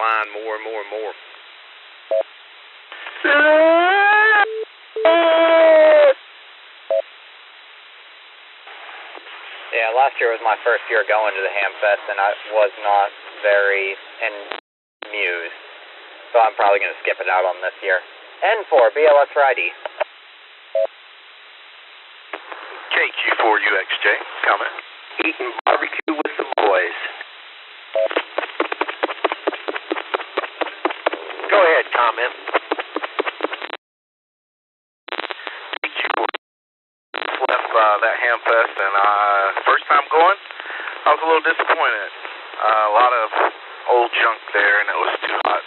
decline more and more and more. Yeah, last year was my first year going to the Hamfest, and I was not very amused. So I'm probably going to skip it out on this year. N4, BLS for ID. KQ4UXJ, comment. Eating barbecue with the boys. Go ahead, comment. KQ4 left that Hamfest, and first time going, I was a little disappointed. A lot of old junk there, and it was too hot.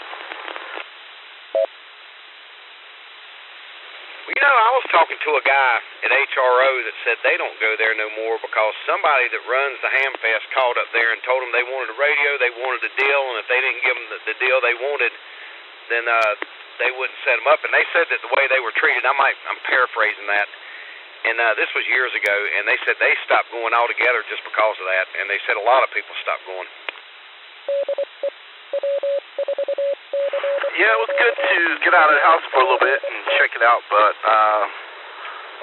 Well, you know, I was talking to a guy at HRO that said they don't go there no more because somebody that runs the Hamfest called up there and told them they wanted a radio, they wanted a deal, and if they didn't give them the deal they wanted, then they wouldn't set them up. And they said that the way they were treated, I'm paraphrasing that, and this was years ago, and they said they stopped going altogether just because of that, and they said a lot of people stopped going. Yeah, it was good to get out of the house for a little bit and check it out, but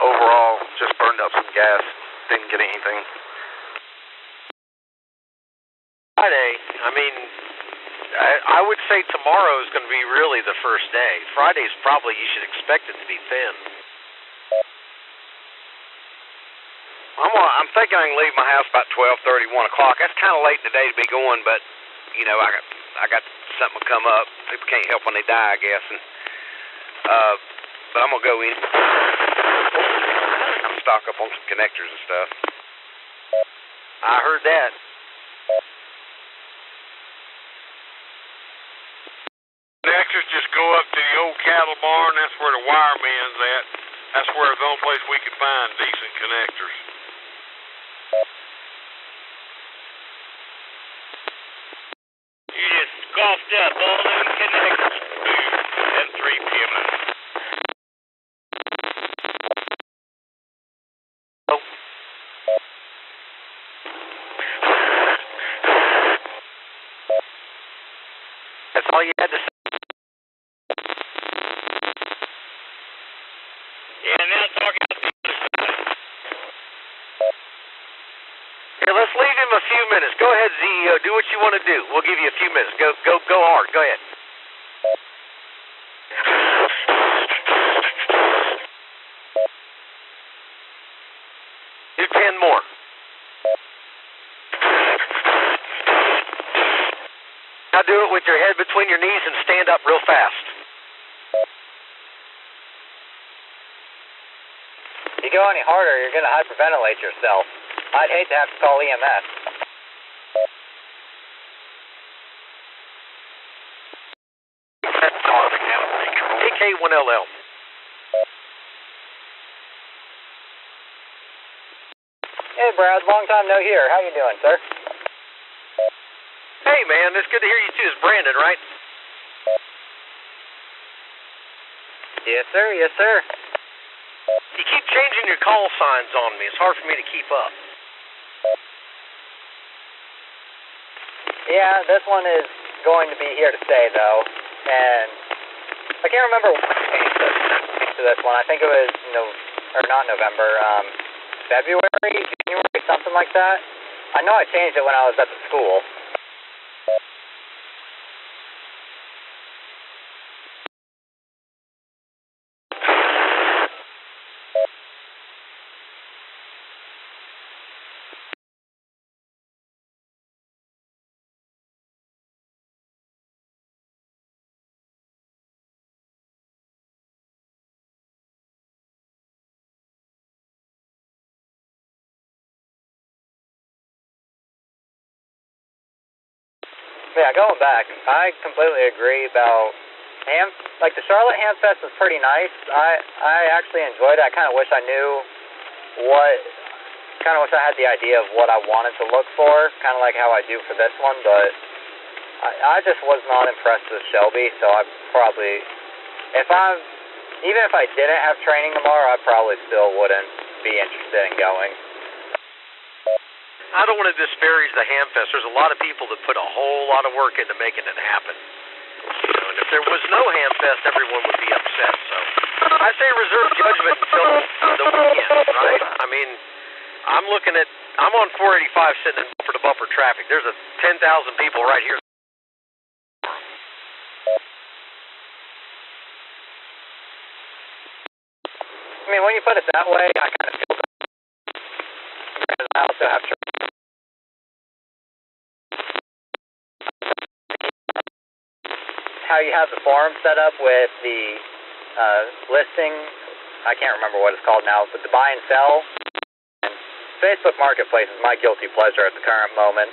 overall, just burned up some gas, didn't get anything. Friday, I mean, I would say tomorrow is going to be really the first day. Friday's probably, you should expect it to be thin. I'm thinking I can leave my house about 12:30, 1 o'clock. That's kind of late in the day to be going, but, you know, I got something to come up. People can't help when they die, I guess. And but I'm going to go in. I'm stock up on some connectors and stuff. I heard that. Connectors, just go up to the old cattle barn. That's where the wireman's at. That's where the only place we could find decent connectors. You just coughed up all them connectors at 3 p.m. Oh. That's all you had to say. Yeah, now talking about the other side. Hey, let's leave him a few minutes. Go ahead, CEO. Do what you want to do. We'll give you a few minutes. Go hard. Go ahead. Do 10 more. Now do it with your head between your knees and stand up real fast. If you go any harder, you're going to hyperventilate yourself. I'd hate to have to call EMS. AK1LL. Hey, Brad, long time no hear. How you doing, sir? Hey, man, it's good to hear you too. It's Brandon, right? Yes, sir. Yes, sir. You keep changing your call signs on me. It's hard for me to keep up. Yeah, this one is going to be here to stay, though. And I can't remember what changed to this one. I think it was, not November, February, January, something like that. I know I changed it when I was at the school. Yeah, going back, I completely agree about the Charlotte Hamfest was pretty nice. I actually enjoyed it. I kind of wish I knew wish I had the idea of what I wanted to look for, kind of like how I do for this one, but I just was not impressed with Shelby, so I probably, even if I didn't have training tomorrow, I probably still wouldn't be interested in going. I don't want to disparage the Hamfest. There's a lot of people that put a whole lot of work into making it happen. there was no Hamfest, everyone would be upset. So I say reserve judgment until the weekend, right? I mean, I'm on 485 sitting in bumper-to-bumper traffic. There's 10,000 people right here. I mean, when you put it that way, I kind of feel bad. I also have how you have the forum set up with the listing. I can't remember what it's called now, but the buy and sell. And Facebook Marketplace is my guilty pleasure at the current moment.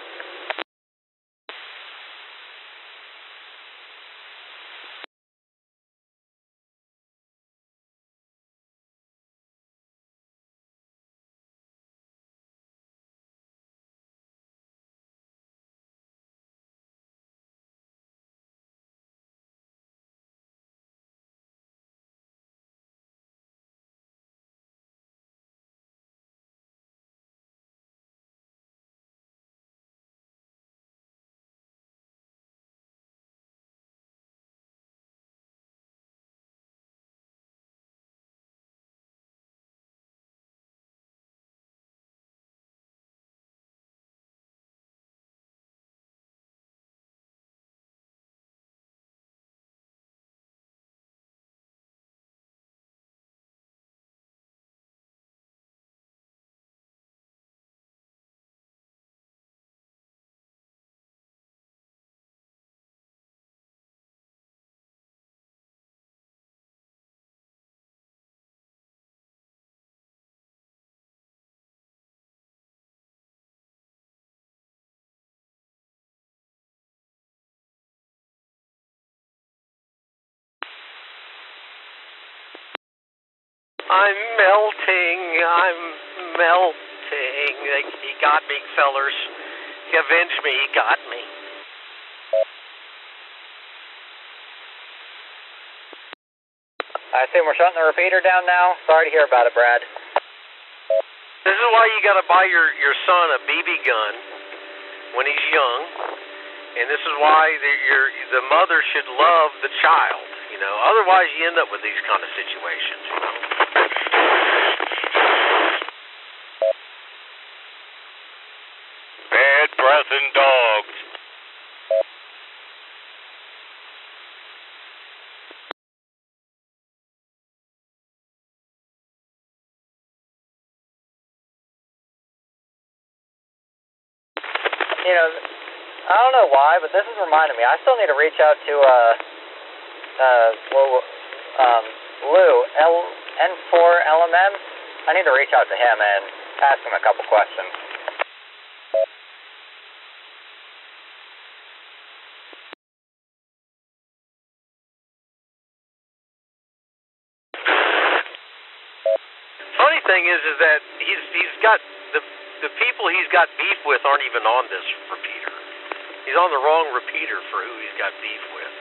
I'm melting. He got me, fellers. He avenged me. He got me. I assume we're shutting the repeater down now. Sorry to hear about it, Brad. This is why you got to buy your son a BB gun when he's young, and this is why the mother should love the child. You know, otherwise you end up with these kind of situations. You know. Bad breathing dogs. You know, I don't know why, but this is reminding me. I still need to reach out to Lou N4LMM. I need to reach out to him and ask him a couple questions. Funny thing is that he's got the people he's got beef with aren't even on this repeater. He's on the wrong repeater for who he's got beef with.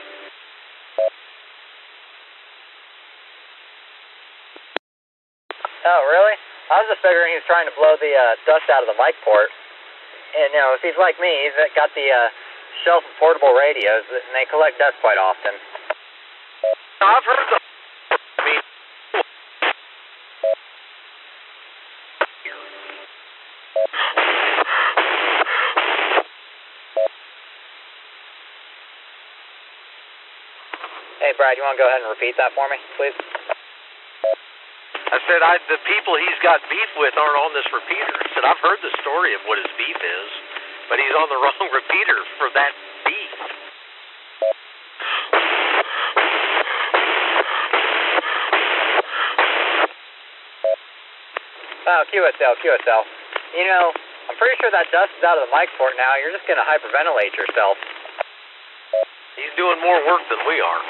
Oh, really? I was just figuring he was trying to blow the dust out of the mic port. And, you know, if he's like me, he's got the shelf of portable radios, and they collect dust quite often. I've heard the... I mean... Hey, Brad, you want to go ahead and repeat that for me, please? I said, the people he's got beef with aren't on this repeater. I said, I've heard the story of what his beef is, but he's on the wrong repeater for that beef. Oh, QSL. You know, I'm pretty sure that dust is out of the mic port now. You're just going to hyperventilate yourself. He's doing more work than we are.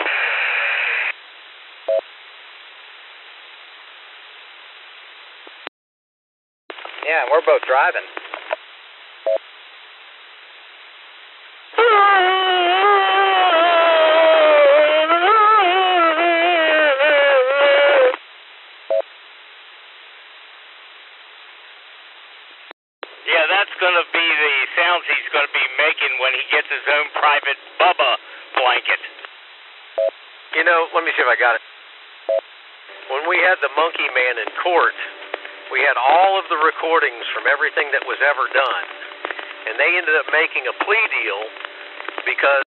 Yeah, and we're both driving. Yeah, that's going to be the sounds he's going to be making when he gets his own private Bubba blanket. let me see if I got it. When we had the Monkey Man in court, we had all of the recordings from everything that was ever done. And they ended up making a plea deal because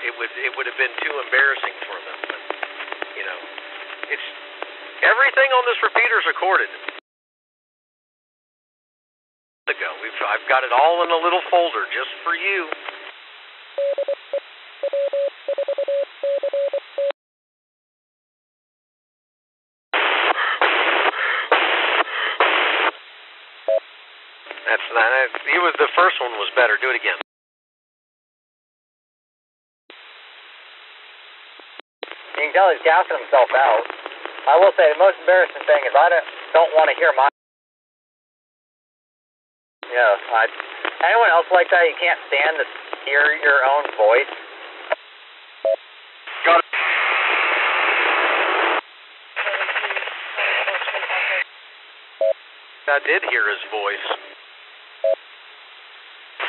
it would have been too embarrassing for them. But, it's everything on this repeater is recorded. I've got it all in a little folder just for you. That's not. The first one was better. Do it again. You can tell he's gassing himself out. I will say the most embarrassing thing is I don't want to hear my. Anyone else like that? You can't stand to hear your own voice. Got it. I did hear his voice.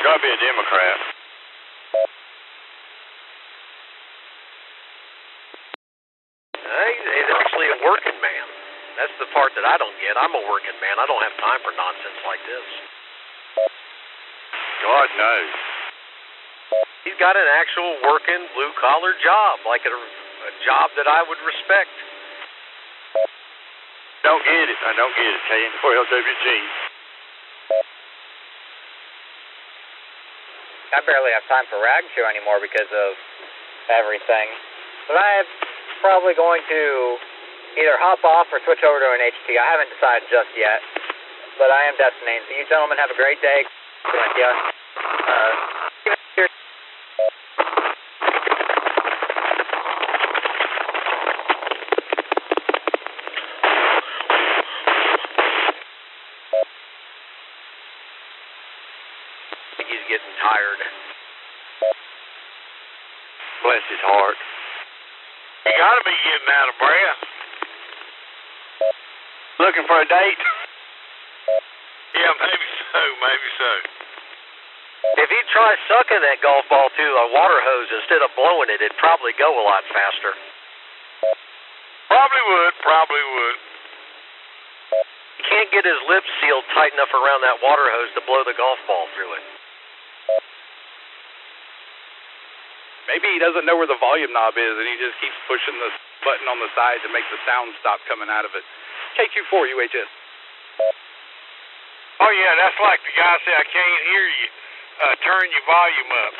Gotta be a Democrat. He's actually a working man. That's the part that I don't get. I'm a working man. I don't have time for nonsense like this. God knows. He's got an actual working blue-collar job, like a job that I would respect. Don't get it. I don't get it. KN4LWG. I barely have time for Rag Show anymore because of everything. But I am probably going to either hop off or switch over to an HT. I haven't decided just yet, but I am destinating. So you gentlemen have a great day. Thank you. He's getting tired. Bless his heart. You gotta be getting out of breath. Looking for a date? Yeah, maybe so. If he'd try sucking that golf ball to a water hose instead of blowing it, it'd probably go a lot faster. Probably would. He can't get his lips sealed tight enough around that water hose to blow the golf ball through it. Maybe he doesn't know where the volume knob is, and he just keeps pushing the button on the side to make the sound stop coming out of it. KQ4 UHS. Oh, yeah, that's like the guy said, I can't hear you. Turn your volume up.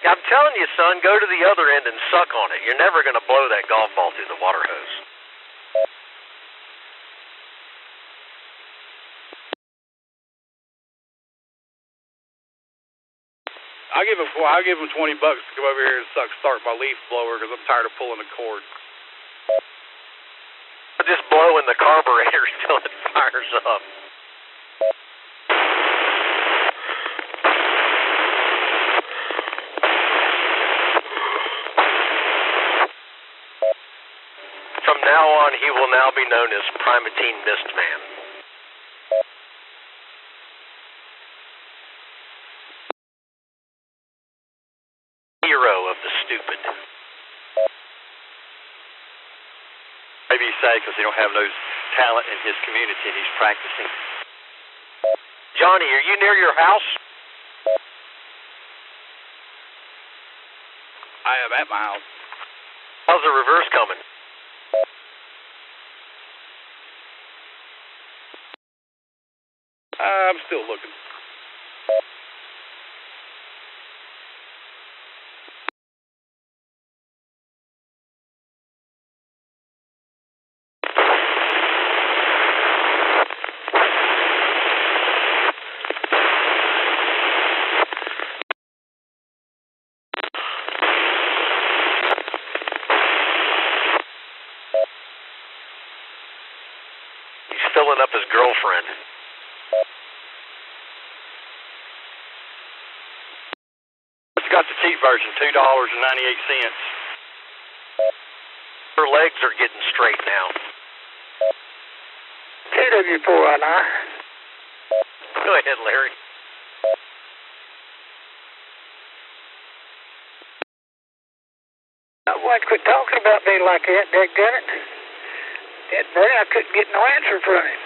I'm telling you, son, go to the other end and suck on it. You're never going to blow that golf ball through the water hose. I'll give him $20 to come over here and start my leaf blower because I'm tired of pulling the cord. Just blowing the carburetor till it fires up. From now on, he will now be known as Primatine Mistman. Hero of the stupid. Maybe he's sad because he don't have no talent in his community and he's practicing. Johnny, are you near your house? I am at my house. How's the reverse coming? I'm still looking. He's filling up his girlfriend. Got the cheap version, $2.98. Her legs are getting straight now. TW4 right now. Go ahead, Larry. Why quit talking about me like that, dadgummit? That Brent, I couldn't get no answer from him.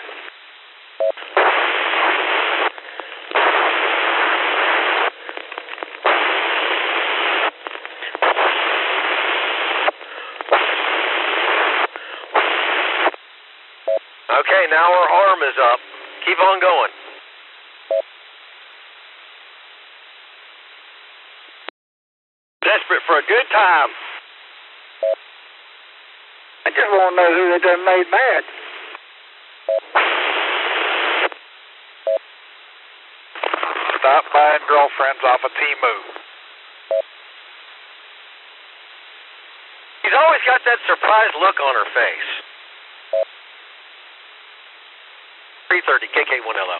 Okay, now our arm is up. Keep on going. Desperate for a good time. I just want to know who they done made mad. Stop buying girlfriends off of Temu. She's always got that surprised look on her face. 330, KK1LO.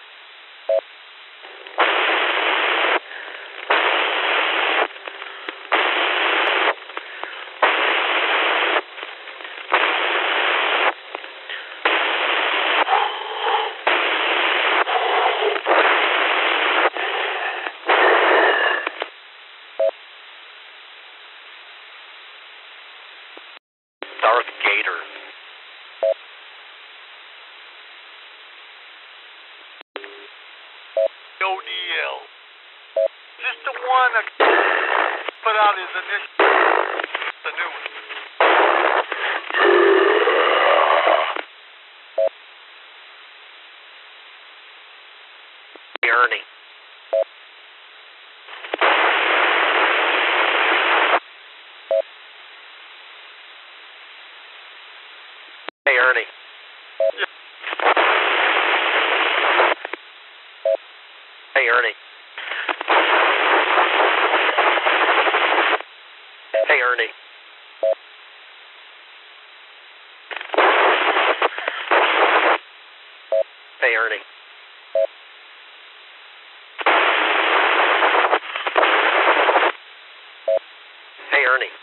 Darth Gator. ODL. Is this the one that put out his initial? The new one. Hey, Ernie. Hey, Ernie. Hey, Ernie. Hey, Ernie. Hey, Ernie. Hey, Ernie.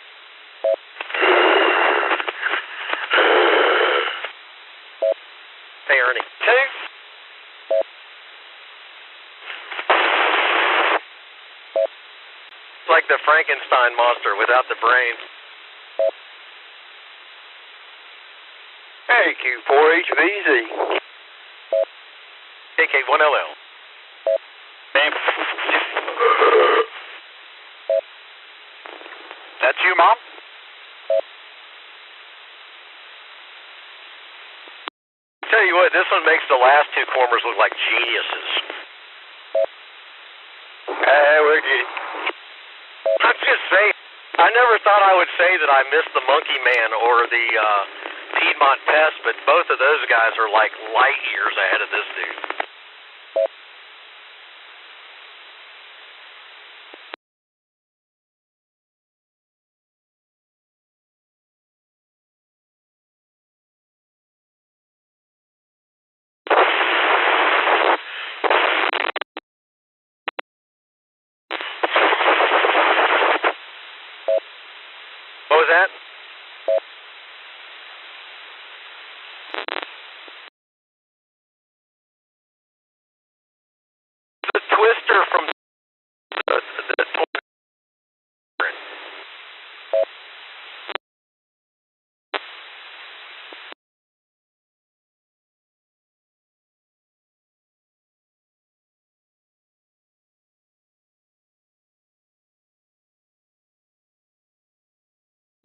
Hey, Ernie. Two. It's like the Frankenstein monster without the brain. Hey, Q4HVZ. KK1LL. Bam. That's you, Mom? Tell you what, this one makes the last two corners look like geniuses. We're good. I'm just saying, I never thought I would say that I missed the Monkey Man or the Piedmont Pest, but both of those guys are like light years ahead of this dude. What was that? The Twister from the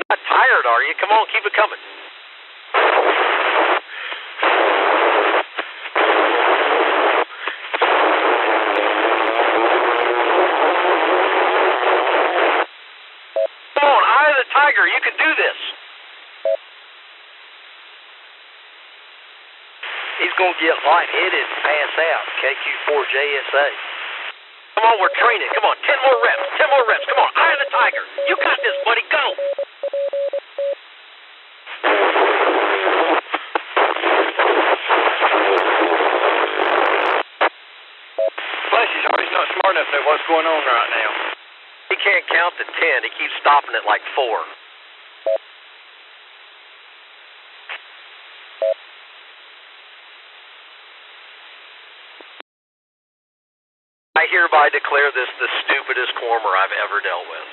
Not tired, are you? Come on, keep it coming. Come on, Eye of the Tiger, you can do this. He's going to get lightheaded and pass out. KQ4JSA. Come on, we're training. Come on, 10 more reps. 10 more reps. Come on, Eye of the Tiger. You got this, buddy. Go. Fleshy's always not smart enough to know what's going on right now. He can't count to 10. He keeps stopping at like 4. hereby declare this the stupidest cormer I've ever dealt with.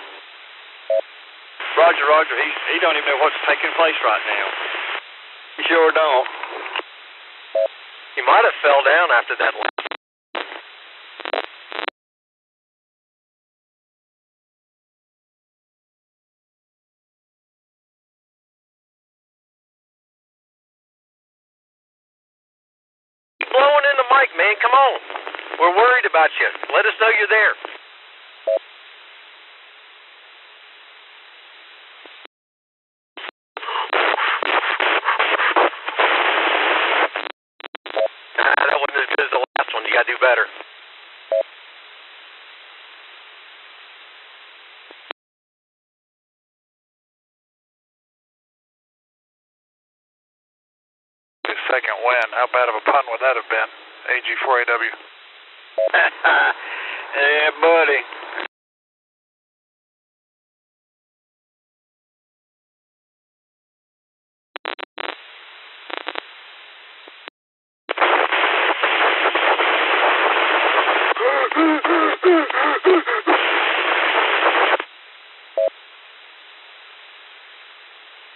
Roger, Roger. He don't even know what's taking place right now. He sure don't. He might have fell down after that lap. Keep blowing in the mic, man. Come on. We're worried about you. Let us know you're there. That wasn't as good as the last one. You gotta do better. Second win. How bad of a pun would that have been? AG4AW. Yeah, buddy.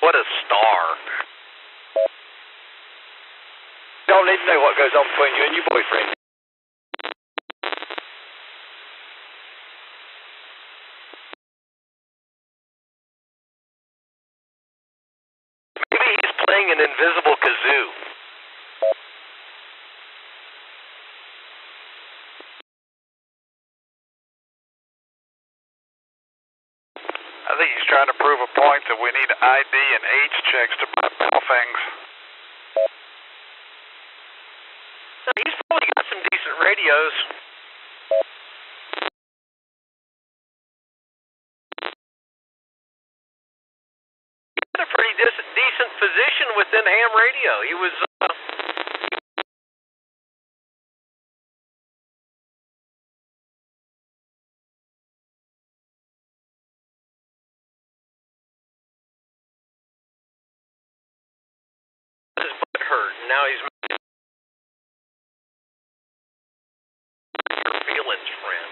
What a star. Don't need to know what goes on between you and your boyfriend. Maybe he's playing an invisible kazoo. I think he's trying to prove a point that we need ID and age checks to buy Balfangs. No, he's probably got some decent radios. He had a pretty decent position within ham radio. He was... his butt hurt, and now he's your feelings, friend.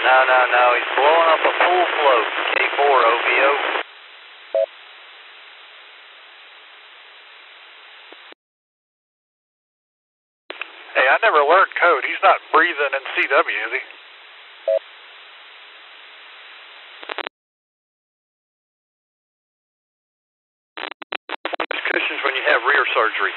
No. He's blowing up a full float. K4 OVO. Hey, I never learned code. He's not breathing in CW, is he? Cushions when you have rear surgery.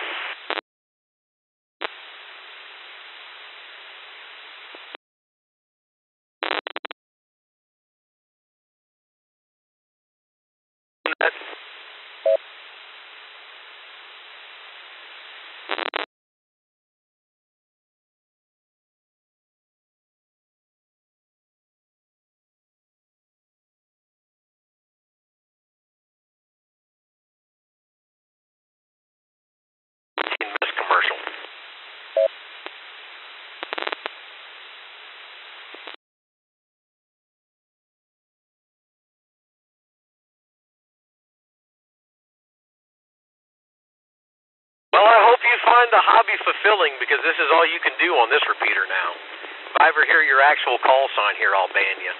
Commercial. Well, I hope you find the hobby fulfilling, because this is all you can do on this repeater now. If I ever hear your actual call sign here, I'll ban you.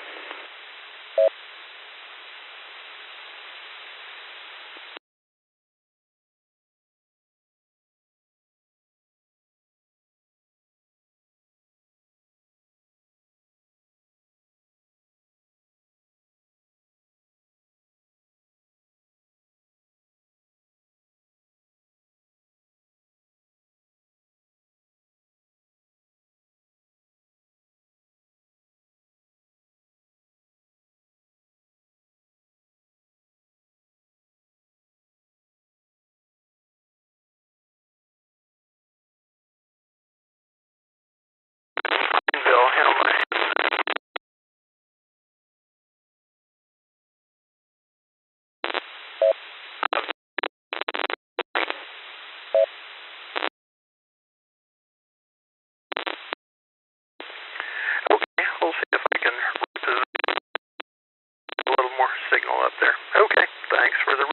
Thanks for the.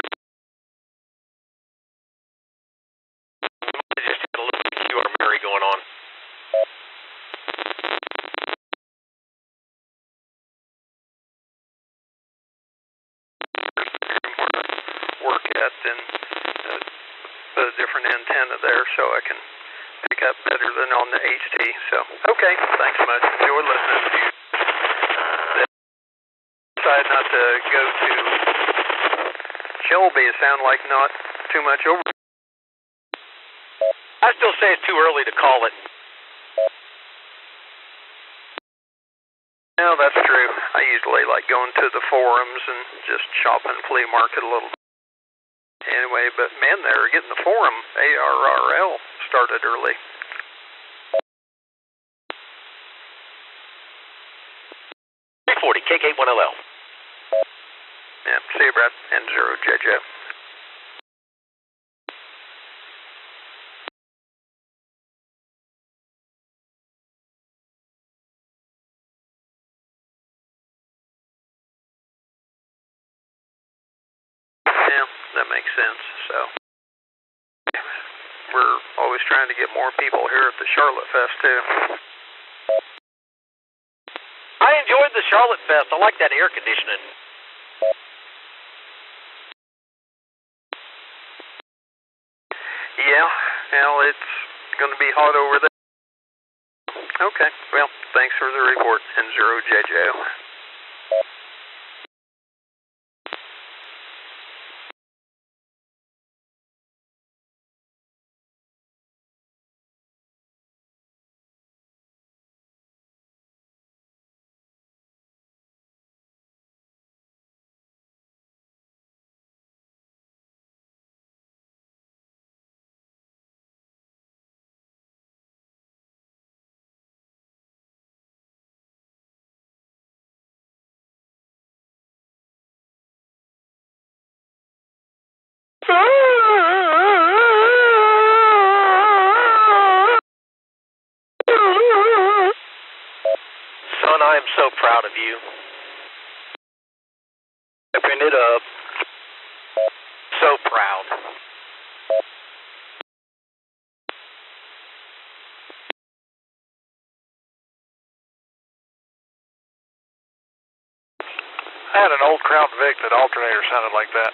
I just had a little QR Mary going on. Work at and put a different antenna there so I can pick up better than on the HT. So, okay, thanks much. Enjoy listening to you. Decided not to go to Shelby. It sounded like not too much over. I still say it's too early to call it. No, that's true. I usually like going to the forums and just shopping flea market a little. Anyway, but man, they're getting the forum ARRL started early. KK1LL. Yeah, see you, Brad. N0JJ. Yeah, that makes sense. So, we're always trying to get more people here at the Charlotte Fest, too. I enjoyed the Charlotte Fest. I like that air conditioning. Yeah, well, it's going to be hot over there. Okay, well, thanks for the report, N0JJ. Son, I am so proud of you. Stepping it up. So proud. I had an old Crown Vic that alternator sounded like that.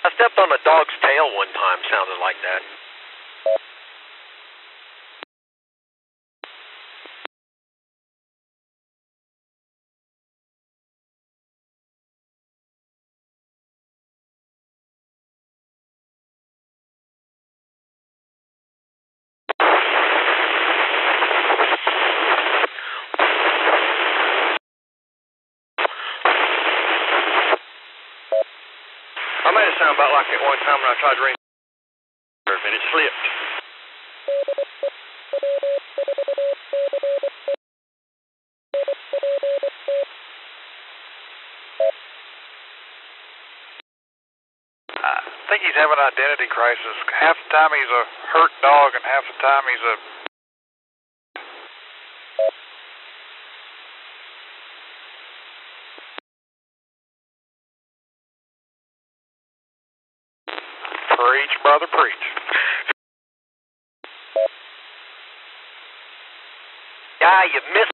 I stepped on a dog's tail one time, sounded like that. I made it sound about like it one time when I tried to ring and it slipped. I think he's having an identity crisis. Half the time he's a hurt dog and half the time he's a... Preach, brother, preach. Yeah, you missed.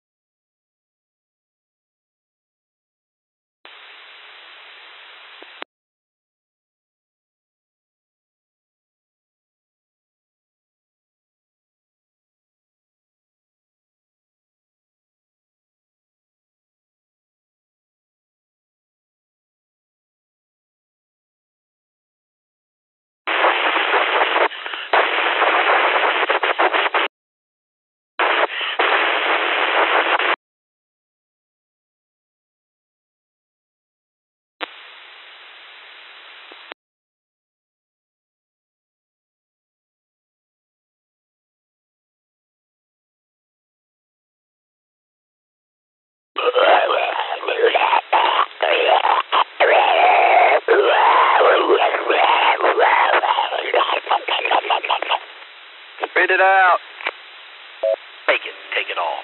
Spit it out. Take it all.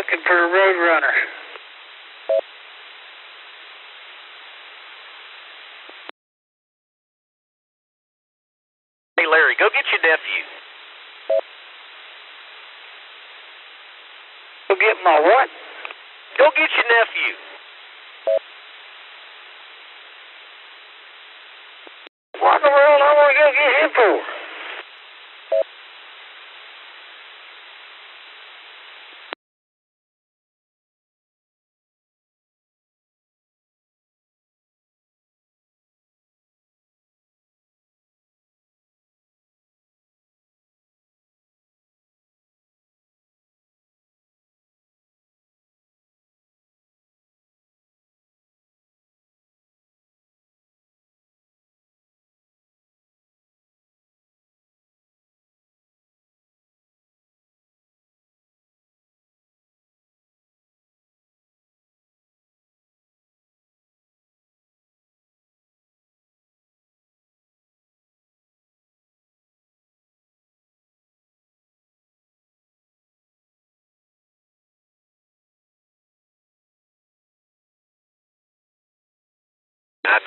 looking for a road runner. Hey, Larry, go get your nephew. Go get my what? Go get your nephew. What in the world I want to go get him for?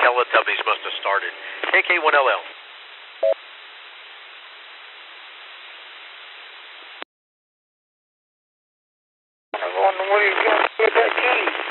Teletubbies must have started. KK1LL. I wonder what he's going to get that key.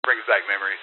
Brings back memories.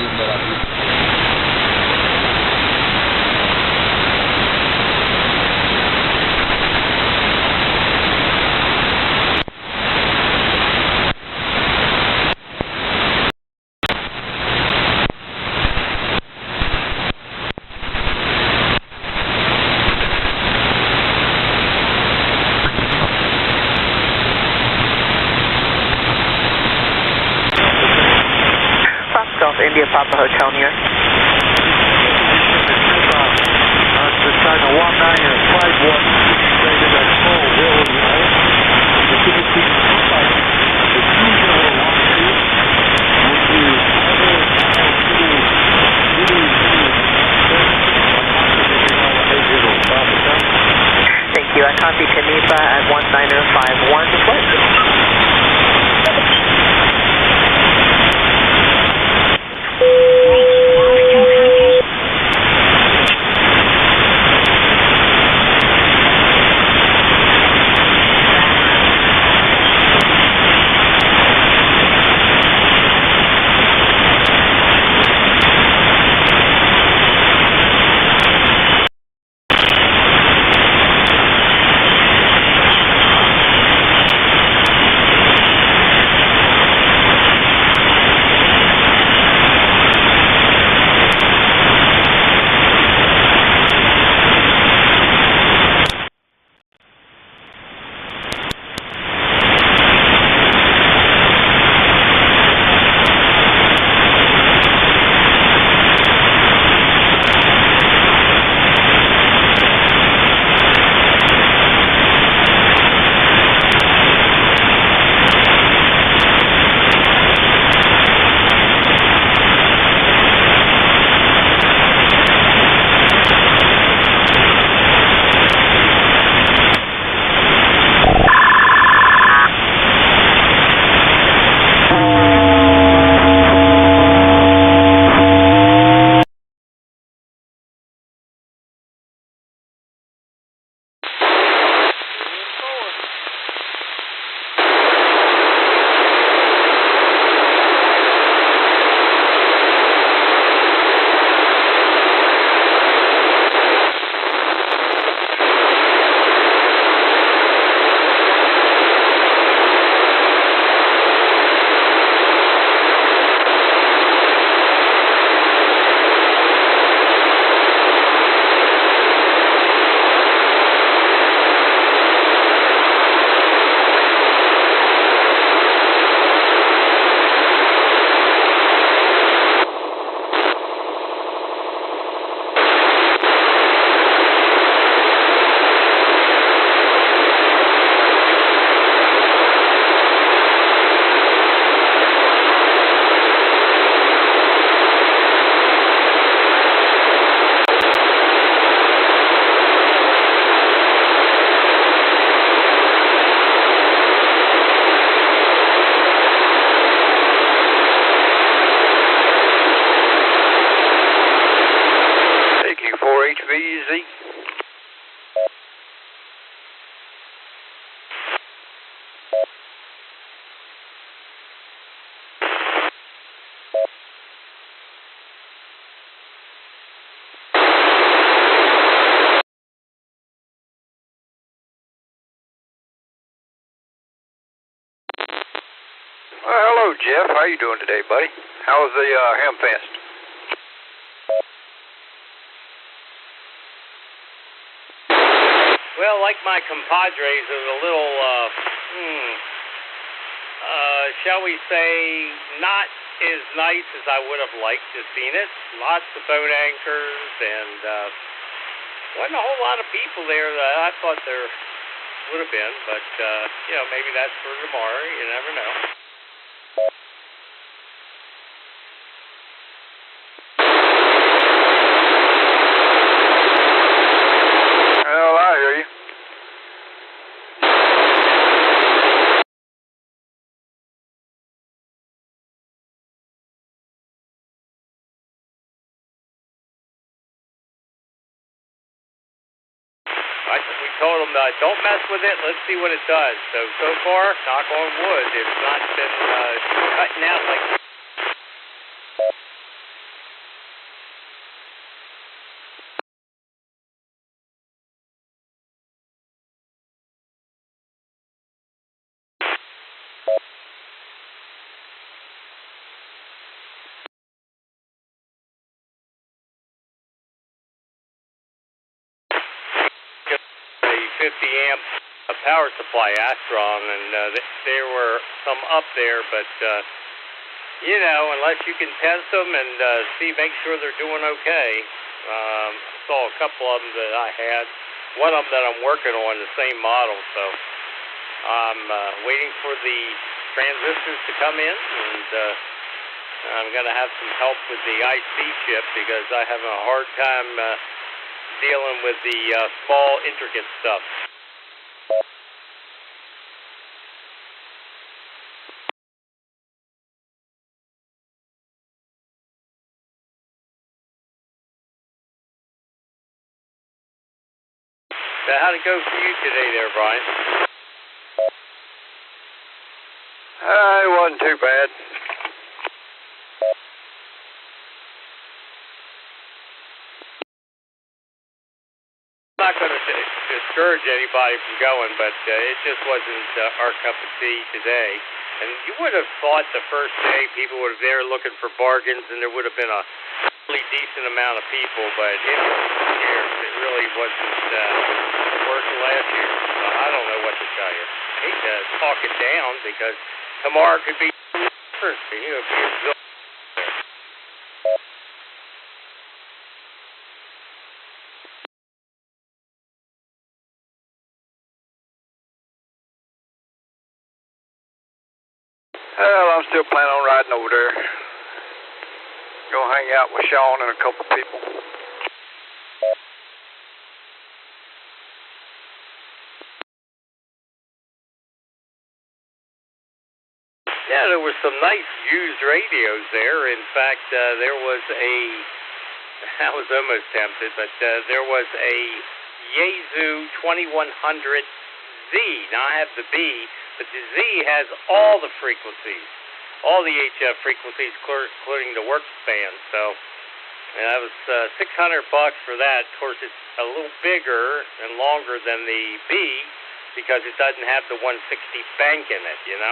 viendo la pista. India Papa Hotel, New York. China 1951, stated at full will the Philippine Empire, the future of one piece, Thank you. I copy Kanipa at 19051. Deploy. HVZ. Well, hello, Jeff. How you doing today, buddy? How was the Hamfest? Well, like my compadres, it was a little, shall we say, not as nice as I would have liked to have seen it. Lots of boat anchors, and wasn't a whole lot of people there that I thought there would have been, but, maybe that's for tomorrow. You never know. Well, I hear you. We told them, don't mess with it. Let's see what it does. So far, knock on wood, it's not been cutting out like. amp power supply Astron, and there were some up there, but you know, unless you can test them and make sure they're doing okay. Saw a couple of them that I had. One of them that I'm working on, the same model, so I'm waiting for the transistors to come in, and I'm going to have some help with the IC chip because I have a hard time dealing with the small, intricate stuff. So how'd it go for you today there, Brian? It wasn't too bad. I'm not going to discourage anybody from going, but it just wasn't our cup of tea today. And you would have thought the first day people were there looking for bargains, and there would have been a really decent amount of people, but it really wasn't worse than last year. So I don't know what to tell you. I hate to talk it down because tomorrow could be different. You know, be a there. Well, I'm still planning on riding over there. Gonna hang out with Sean and a couple people. Yeah, there were some nice used radios there. In fact, there was I was almost tempted, but there was a Yaesu 2100Z. Now I have the B, but the Z has all the frequencies, all the HF frequencies, including the work span. So that was $600 for that. Of course, it's a little bigger and longer than the B because it doesn't have the 160 bank in it, you know.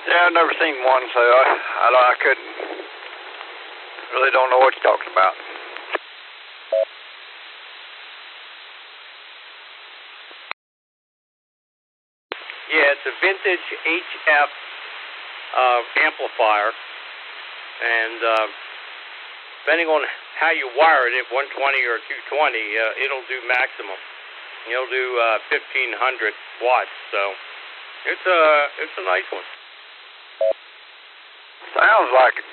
Yeah, I've never seen one, so I couldn't. Really don't know what you're talking about. Yeah, it's a vintage HF amplifier, and depending on how you wire it, 120 or 220, it'll do maximum. It'll do 1,500 watts, so it's a nice one. Sounds like it.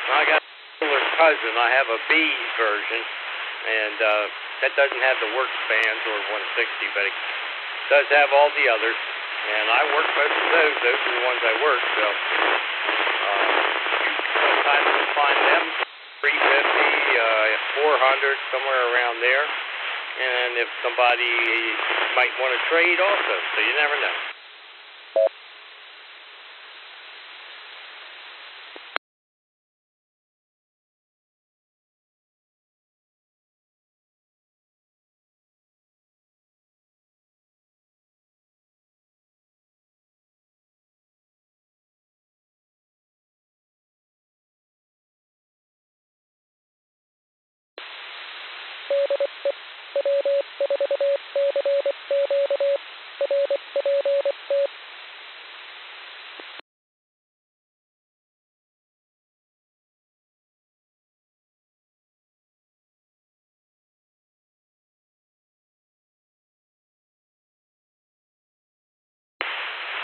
I got a similar cousin. I have a B version, and that doesn't have the work spans or 160, but it does have all the others. And I work most of those. Those are the ones I work. So sometimes you'll find them 350, 400, somewhere around there. And if somebody might want to trade also, so you never know.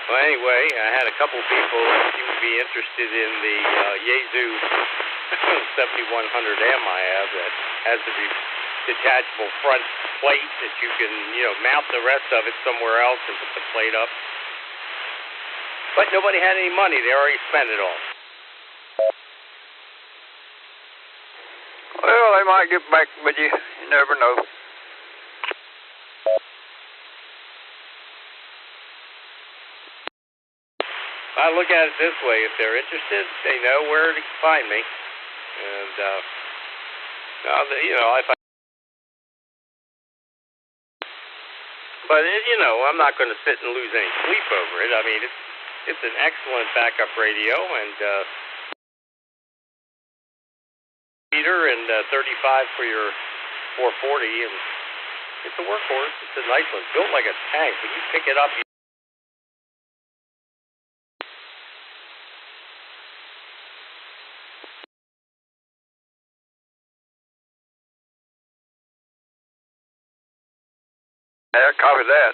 Well, anyway, I had a couple people that seem to be interested in the Yaesu 7100M I have that has the detachable front plate that you can, mount the rest of it somewhere else and put the plate up. But nobody had any money. They already spent it all. Well, they might get back with you. You never know. I look at it this way: if they're interested, they know where to find me, and You know, but you know, I'm not going to sit and lose any sleep over it. I mean, it's an excellent backup radio, and meter and 35 for your 440, and it's a workhorse. It's a nice one, built like a tank. When you pick it up, Yeah, copy that.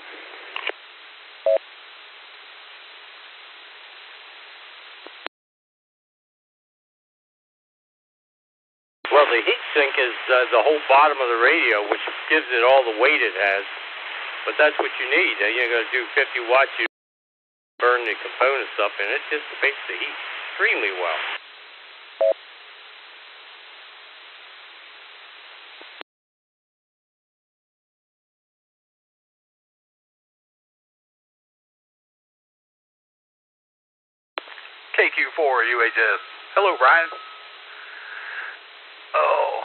well, the heat sink is the whole bottom of the radio, which gives it all the weight it has. But that's what you need. You're going to do 50 watts, you burn the components up, and it dissipates the heat extremely well. KQ4 UHS. Hello, Brian. Oh,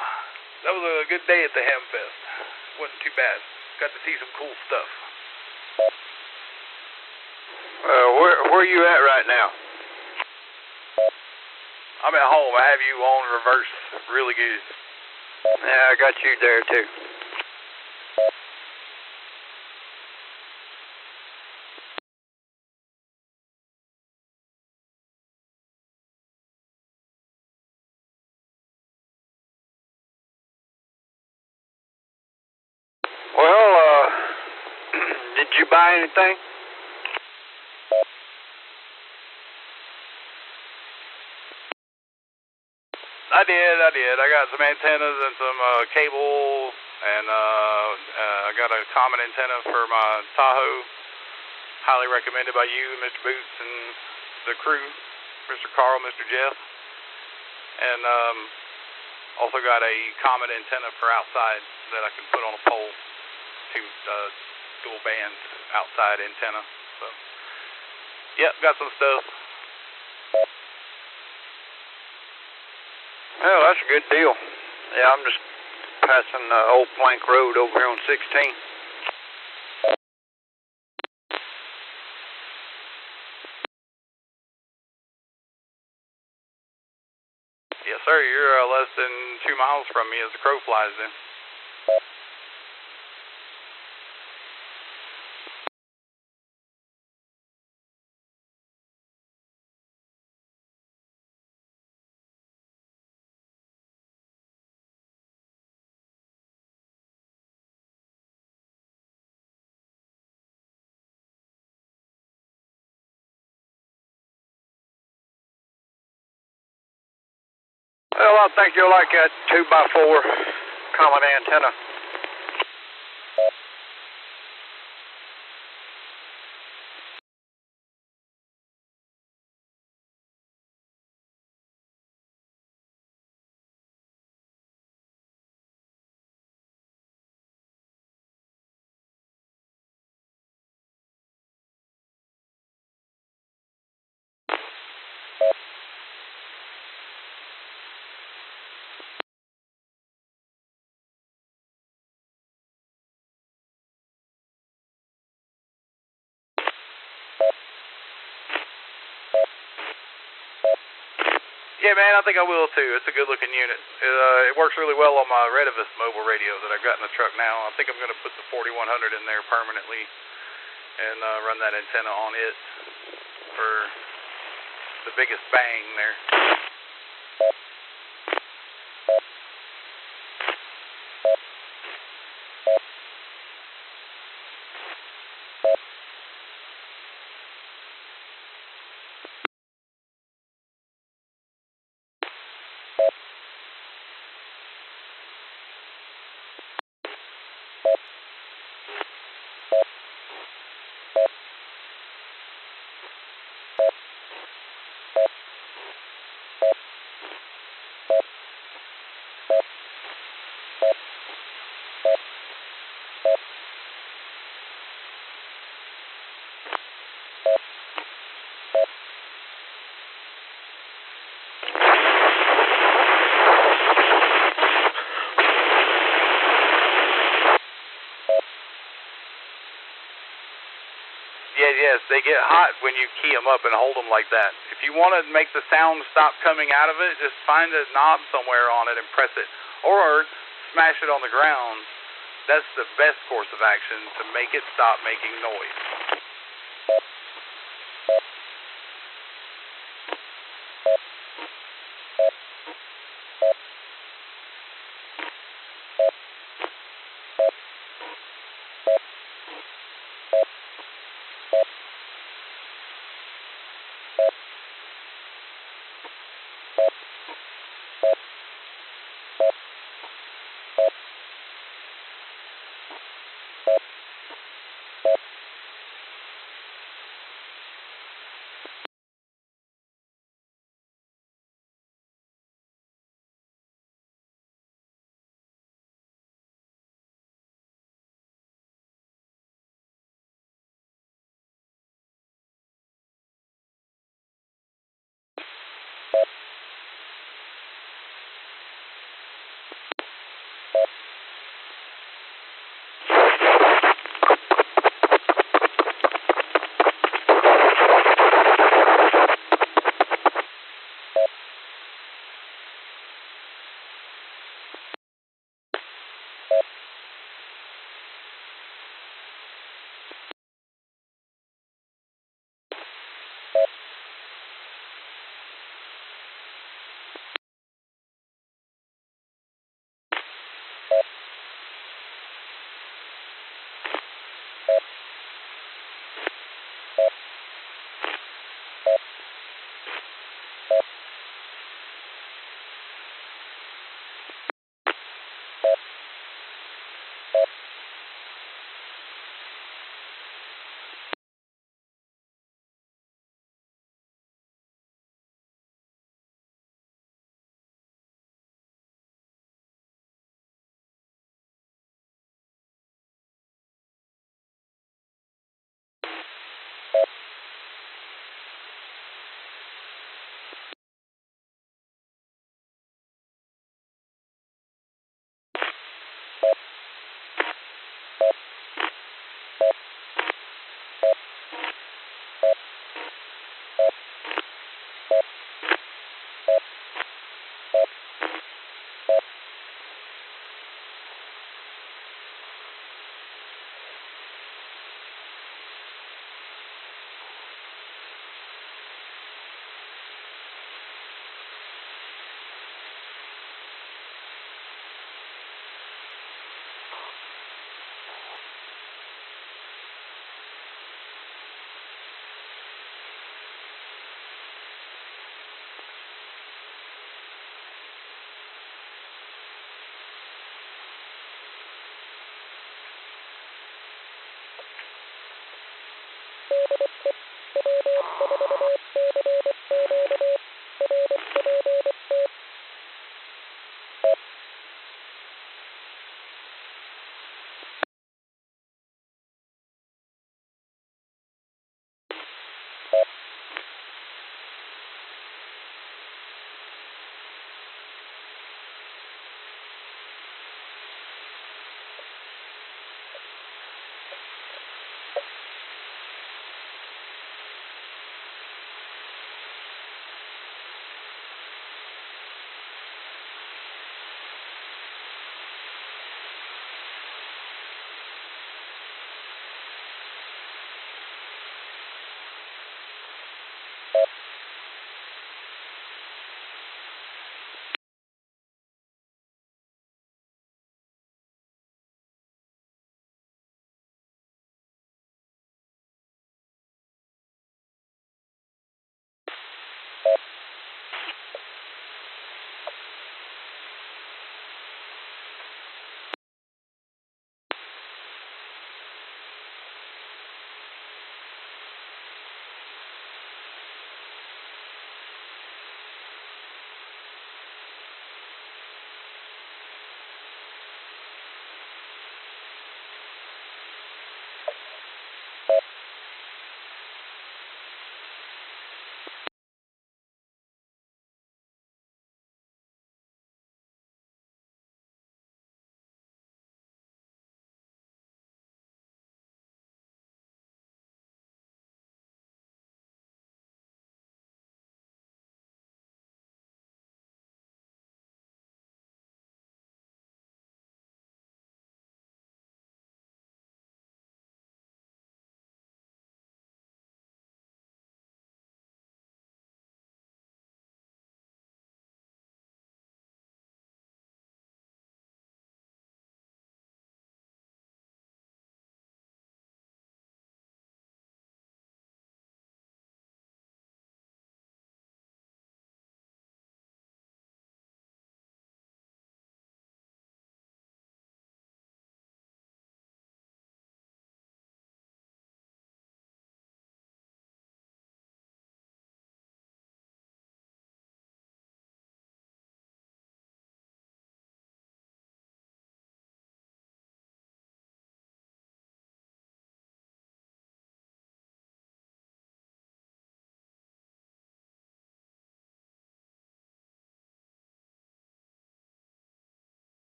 that was a good day at the Hamfest. Wasn't too bad. Got to see some cool stuff. Where are you at right now? I'm at home. I have you on reverse. Really good. Yeah, I got you there too. Well, did you buy anything? I did. I got some antennas and some cable, and I got a common antenna for my Tahoe. Highly recommended by you, Mr. Boots, and the crew, Mr. Carl, Mr. Jeff. And also got a common antenna for outside that I can put on a pole. Two dual band outside antenna. So, yep, got some stuff. Well, that's a good deal. Yeah, I'm just passing Old Plank Road over here on 16. Yes, sir. You're less than 2 miles from me as the crow flies then. Well, I think you'll like that 2x4 common antenna. Yeah, man, I think I will too. It's a good looking unit. It works really well on my Retevis mobile radio that I've got in the truck now. I think I'm going to put the 4100 in there permanently and run that antenna on it for the biggest bang there. yes, they get hot when you key them up and hold them like that. If you want to make the sound stop coming out of it, just find a knob somewhere on it and press it. Or smash it on the ground. That's the best course of action to make it stop making noise.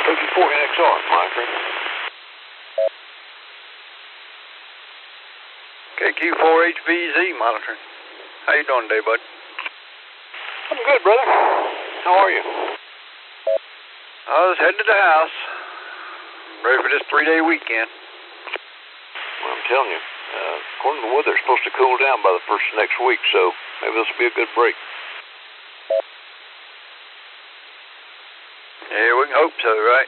OG4NXR, monitoring. KQ4HVZ, monitoring. How you doing today, bud? I'm good, brother. How are you? I was heading to the house. Ready for this 3-day weekend. Well, I'm telling you, according to the weather, it's supposed to cool down by the first of next week, so maybe this will be a good break. Yeah, we can hope so, right?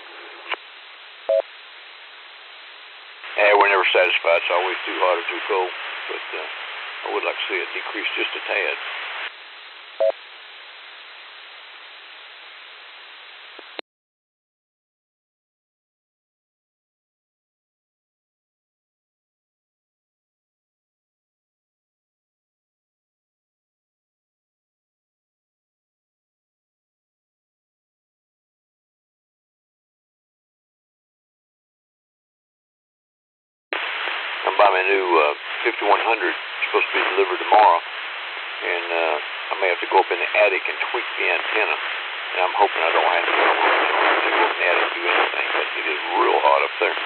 Yeah, we're never satisfied. It's always too hot or too cold, but I would like to see it decrease just a tad. I'm buying my new 5100. It's supposed to be delivered tomorrow, and I may have to go up in the attic and tweak the antenna. And I'm hoping I don't have to go up in the attic and do anything, but it is real hot up there.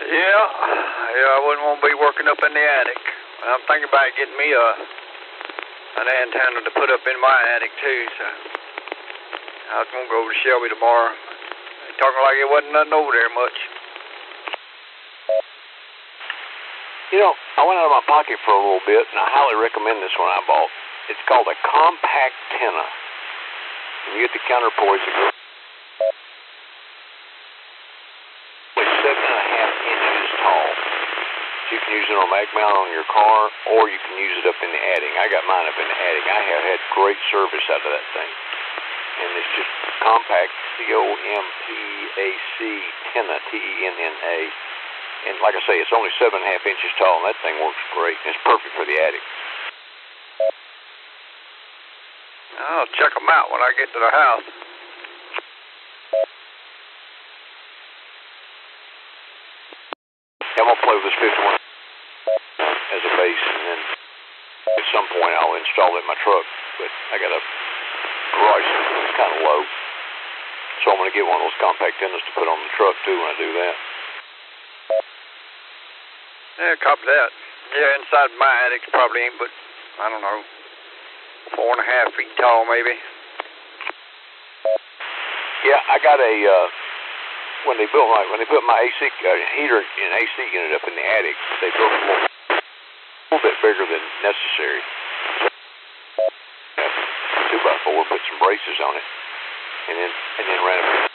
Yeah, I wouldn't want to be working up in the attic. I'm thinking about getting me an antenna to put up in my attic too, so I was going to go over to Shelby tomorrow. They're talking like it wasn't nothing over there much. You know, I went out of my pocket for a little bit, and I highly recommend this one I bought. It's called a compact tenna. And you get the counterpoise that goes 7.5 inches tall. So you can use it on a mag mount on your car, or you can use it up in the attic. I got mine up in the attic. I have had great service out of that thing. And it's just compact, C-O-M-P-A-C, tenna, T-E-N-N-A. And like I say, it's only 7.5 inches tall, and that thing works great. It's perfect for the attic. I'll check them out when I get to the house. I'm going to play with this 51 as a base, and then at some point I'll install it in my truck. But I got a garage that's kind of low, so I'm going to get one of those compact tennas to put on the truck too when I do that. Yeah, copy that. Yeah, inside my attic probably ain't but, I don't know, 4.5 feet tall maybe. Yeah, I got a, when they put my AC heater and AC unit up in the attic, they built a little bit bigger than necessary. 2x4, put some braces on it, and then ran it.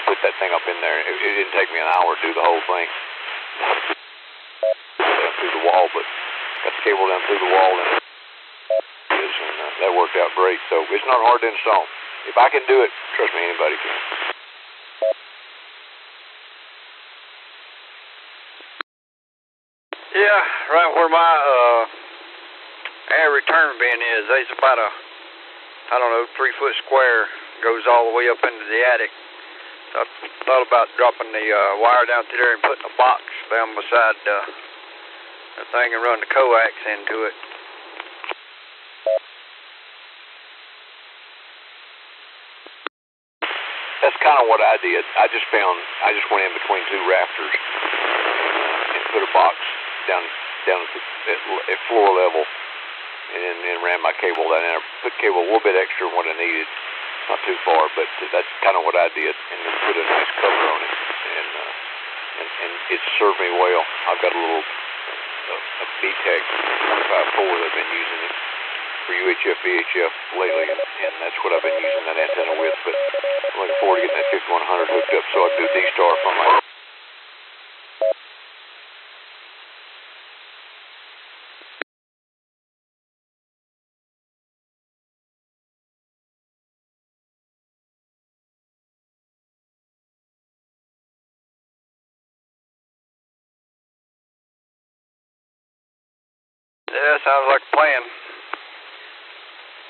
Put that thing up in there. It didn't take me an hour to do the whole thing. Down through the wall, but got the cable down through the wall, and that worked out great. So it's not hard to install. If I can do it, trust me, anybody can. Yeah, right where my air return bin is, there's about a, 3-foot square, goes all the way up into the attic. So I thought about dropping the wire down through there and putting a box down beside the thing and run the coax into it. That's kind of what I did. I just went in between two rafters and put a box down at floor level, and then ran my cable down there. Put cable a little bit extra than what I needed. Not too far, but that's kind of what I did, and then put a nice cover on it, and it served me well. I've got a little BTEC 25.4 that I've been using it for UHF, VHF lately, and that's what I've been using that antenna with. But I'm looking forward to getting that 5100 hooked up so I can do D-Star from my. Yeah, sounds like a plan.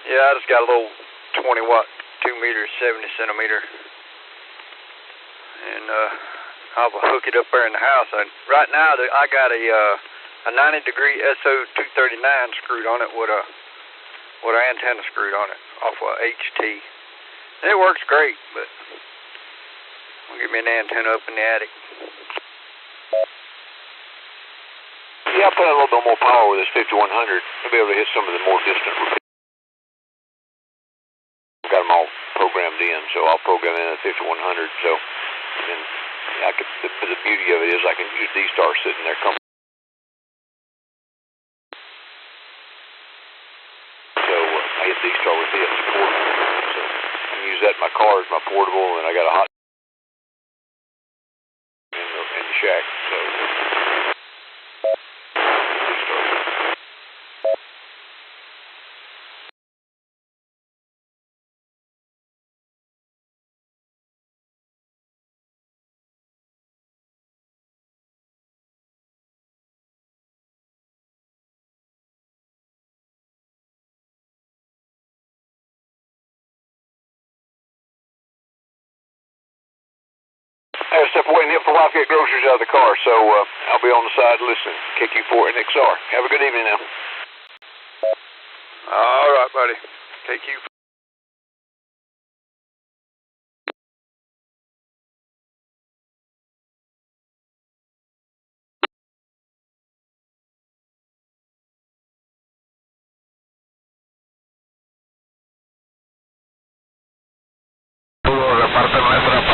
Yeah, I just got a little 20-watt, 2 meters, 70 centimeter. And I'll hook it up there in the house. And right now, I got a a 90-degree SO239 screwed on it with an antenna screwed on it off of HT. And it works great, but we'll get me an antenna up in the attic. Yeah, I'll put a little bit more power with this 5100 to be able to hit some of the more distant repeats. Got them all programmed in, so I'll program in at 5100. So, and then I could. The beauty of it is I can use D-Star sitting there comfortably. So I hit D-Star with this support. So I can use that in my car as my portable, and I got a hot in the shack. So. I gotta step away and help the wife get groceries out of the car, so I'll be on the side listening. KQ4 NXR. Have a good evening now. All right, buddy. KQ. Parte nuestra